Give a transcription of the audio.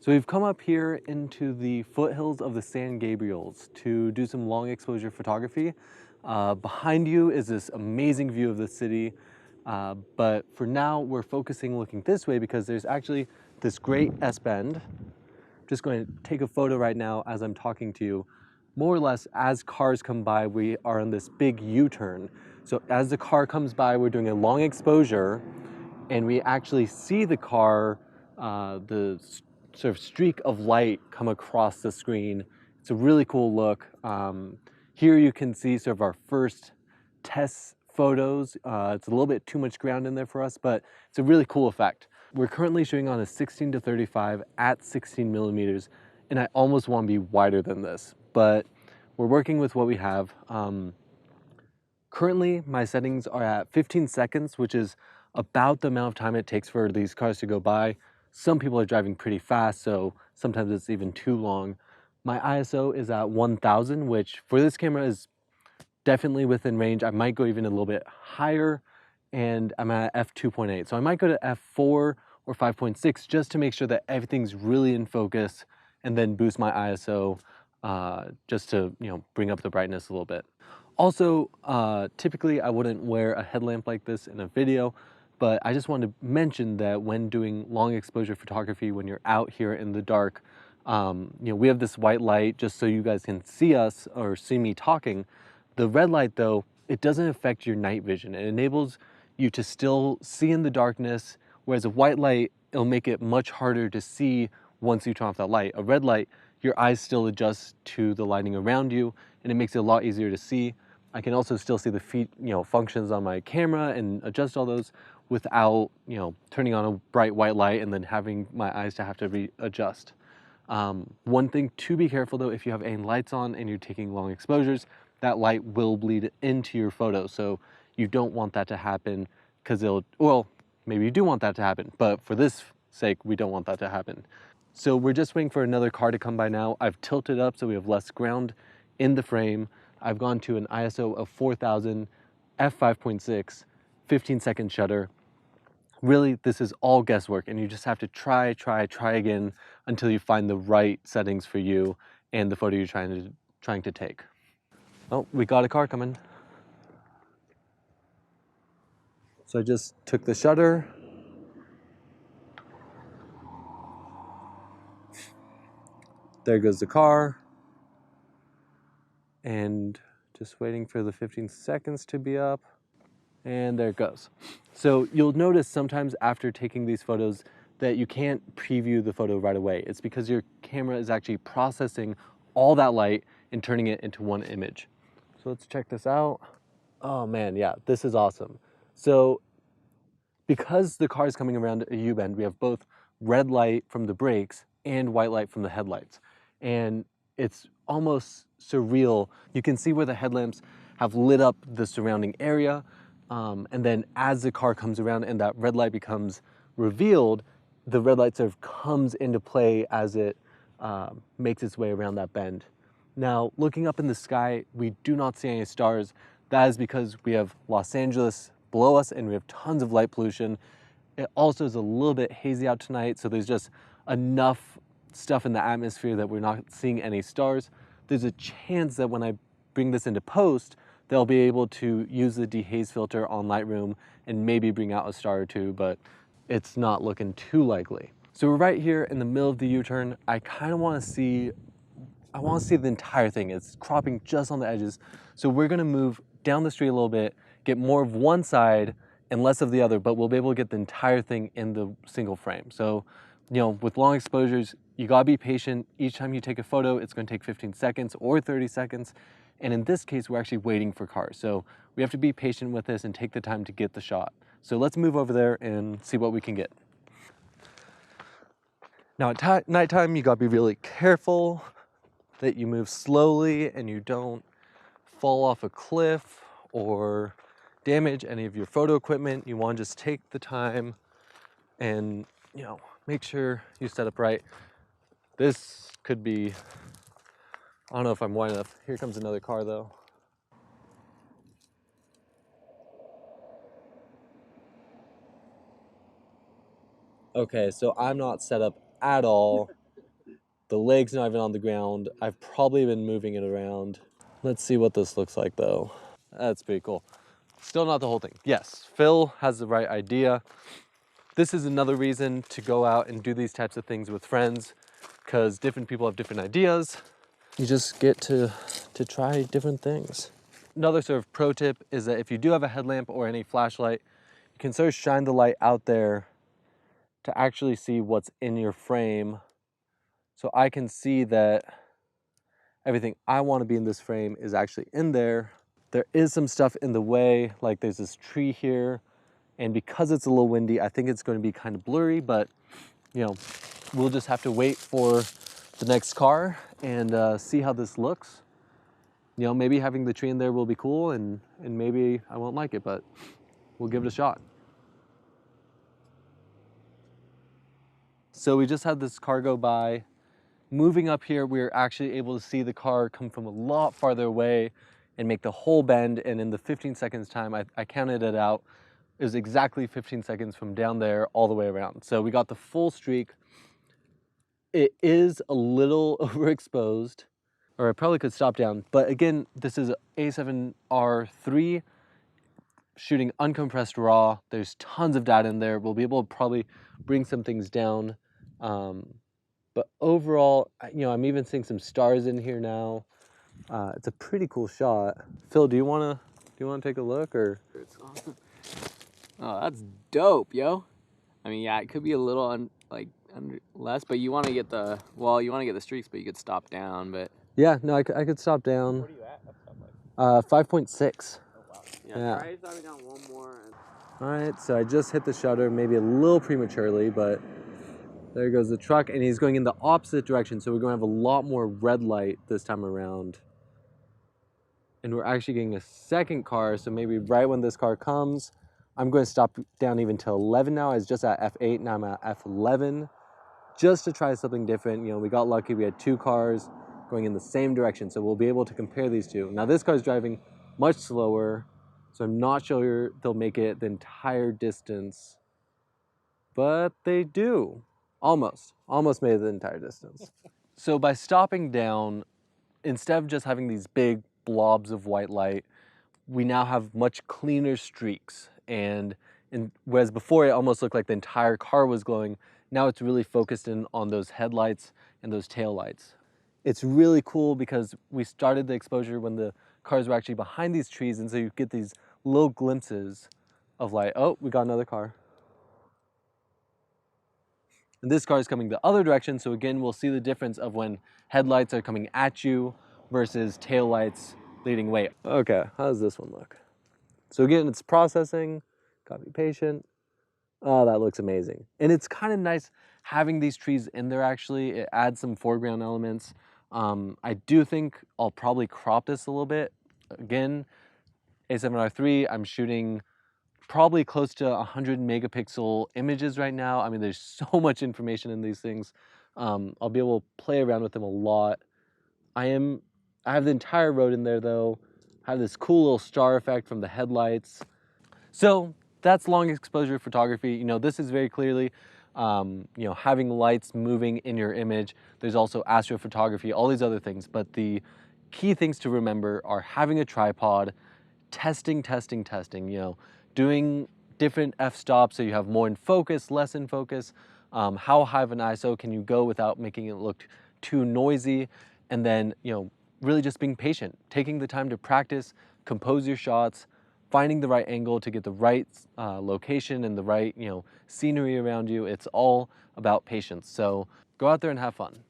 So we've come up here into the foothills of the San Gabriels to do some long exposure photography. Behind you is this amazing view of the city, but for now we're focusing looking this way because there's actually this great S-bend. Just going to take a photo right now as I'm talking to you. More or less, as cars come by, we are on this big U-turn. So as the car comes by, we're doing a long exposure, and we actually see the car, the sort of streak of light come across the screen. It's a really cool look. Here you can see sort of our first test photos. It's a little bit too much ground in there for us, but it's a really cool effect. We're currently shooting on a 16-35 at 16 millimeters, and I almost want to be wider than this, but we're working with what we have. Currently, my settings are at 15 seconds, which is about the amount of time it takes for these cars to go by. Some people are driving pretty fast, so sometimes it's even too long. My ISO is at 1000, which for this camera is definitely within range. I might go even a little bit higher, and I'm at f2.8. So I might go to f4 or 5.6 just to make sure that everything's really in focus, and then boost my ISO just to bring up the brightness a little bit. Also, typically I wouldn't wear a headlamp like this in a video, but I just wanted to mention that when doing long exposure photography, when you're out here in the dark, we have this white light just so you guys can see us or see me talking. The red light though, it doesn't affect your night vision. It enables you to still see in the darkness, whereas a white light, it'll make it much harder to see once you turn off that light. A red light, your eyes still adjust to the lighting around you, and it makes it a lot easier to see. I can also still see the functions on my camera and adjust all those without, turning on a bright white light and then having my eyes to have to readjust. One thing to be careful though, if you have any lights on and you're taking long exposures, that light will bleed into your photo. So you don't want that to happen because well, maybe you do want that to happen, but for this sake, we don't want that to happen. So we're just waiting for another car to come by now. I've tilted up so we have less ground in the frame. I've gone to an ISO of 4000, f5.6, 15-second shutter. Really, this is all guesswork, and you just have to try again until you find the right settings for you and the photo you're trying to take. Oh, we got a car coming. So I just took the shutter. There goes the car. And just waiting for the 15 seconds to be up. And there it goes. So you'll notice sometimes after taking these photos that you can't preview the photo right away. It's because your camera is actually processing all that light and turning it into one image. So let's check this out. Oh man, yeah, this is awesome. So because the car is coming around a U-bend, we have both red light from the brakes and white light from the headlights. And it's almost surreal. You can see where the headlamps have lit up the surrounding area. And then as the car comes around and that red light becomes revealed, the red light sort of comes into play as it makes its way around that bend. Now, looking up in the sky, we do not see any stars. That is because we have Los Angeles below us and we have tons of light pollution. It also is a little bit hazy out tonight, so there's just enough stuff in the atmosphere that we're not seeing any stars. There's a chance that when I bring this into post, they'll be able to use the dehaze filter on Lightroom and maybe bring out a star or two, but it's not looking too likely. So we're right here in the middle of the U-turn. I kind of want to see the entire thing. It's cropping just on the edges. So we're gonna move down the street a little bit, get more of one side and less of the other, but we'll be able to get the entire thing in the single frame. So, with long exposures, you gotta be patient. Each time you take a photo, it's gonna take 15 seconds or 30 seconds. And in this case, we're actually waiting for cars. So we have to be patient with this and take the time to get the shot. So let's move over there and see what we can get. Now at nighttime, you gotta be really careful that you move slowly and you don't fall off a cliff or damage any of your photo equipment. You want to just take the time and make sure you set up right. This could be, I don't know if I'm wide enough. Here comes another car though. Okay, so I'm not set up at all. The leg's not even on the ground. I've probably been moving it around. Let's see what this looks like though. That's pretty cool. Still not the whole thing. Yes, Phil has the right idea. This is another reason to go out and do these types of things with friends, because different people have different ideas. You just get to try different things. Another sort of pro tip is that if you do have a headlamp or any flashlight, you can sort of shine the light out there to actually see what's in your frame. So I can see that everything I want to be in this frame is actually in there. There is some stuff in the way, like there's this tree here, and because it's a little windy, I think it's going to be kind of blurry, but you know, we'll just have to wait for the next car and see how this looks. You know, maybe having the tree in there will be cool, and maybe I won't like it, but we'll give it a shot. So we just had this car go by. Moving up here, we were actually able to see the car come from a lot farther away and make the whole bend. And in the 15 seconds time, I counted it out. It was exactly 15 seconds from down there all the way around. So we got the full streak. It is a little overexposed, or I probably could stop down. But again, this is A7R3 shooting uncompressed RAW. There's tons of data in there. We'll be able to probably bring some things down. But overall, you know, I'm even seeing some stars in here now. It's a pretty cool shot. Phil, do you wanna take a look, or? It's awesome. Oh, that's dope, yo. I mean, yeah, it could be a little under less, but you want to get the streaks, but you could stop down. But Yeah, no, I could stop down. what are you at? That's 5.6. Oh wow. Yeah. Try stopping down one more. All right, so I just hit the shutter, maybe a little prematurely, but there goes the truck, and he's going in the opposite direction, so we're going to have a lot more red light this time around. And we're actually getting a second car, so maybe right when this car comes, I'm going to stop down even to 11 now. I was just at F8, now I'm at F11, just to try something different. You know, we got lucky, we had two cars going in the same direction, so we'll be able to compare these two. Now this car is driving much slower, so I'm not sure they'll make it the entire distance, but they do. Almost made it the entire distance. So by stopping down, instead of just having these big blobs of white light, we now have much cleaner streaks. And whereas before it almost looked like the entire car was glowing, now it's really focused in on those headlights and those tail lights. It's really cool because we started the exposure when the cars were actually behind these trees, and so you get these little glimpses of like, oh, we got another car. And this car is coming the other direction, so again, we'll see the difference of when headlights are coming at you versus tail lights leading away. Okay, how does this one look? So again, it's processing, gotta be patient. Oh, that looks amazing. And it's kind of nice having these trees in there actually. It adds some foreground elements. I do think I'll probably crop this a little bit. Again, A7R3, I'm shooting probably close to 100 megapixel images right now. I mean, there's so much information in these things. I'll be able to play around with them a lot. I have the entire road in there though. I have this cool little star effect from the headlights. So that's long exposure photography. You know, this is very clearly, you know, having lights moving in your image. There's also astrophotography, all these other things. But the key things to remember are having a tripod, testing, you know, doing different f-stops so you have more in focus, less in focus. How high of an ISO can you go without making it look too noisy? And then, you know, really just being patient, taking the time to practice, compose your shots, finding the right angle to get the right location and the right, you know, scenery around you. It's all about patience. So go out there and have fun.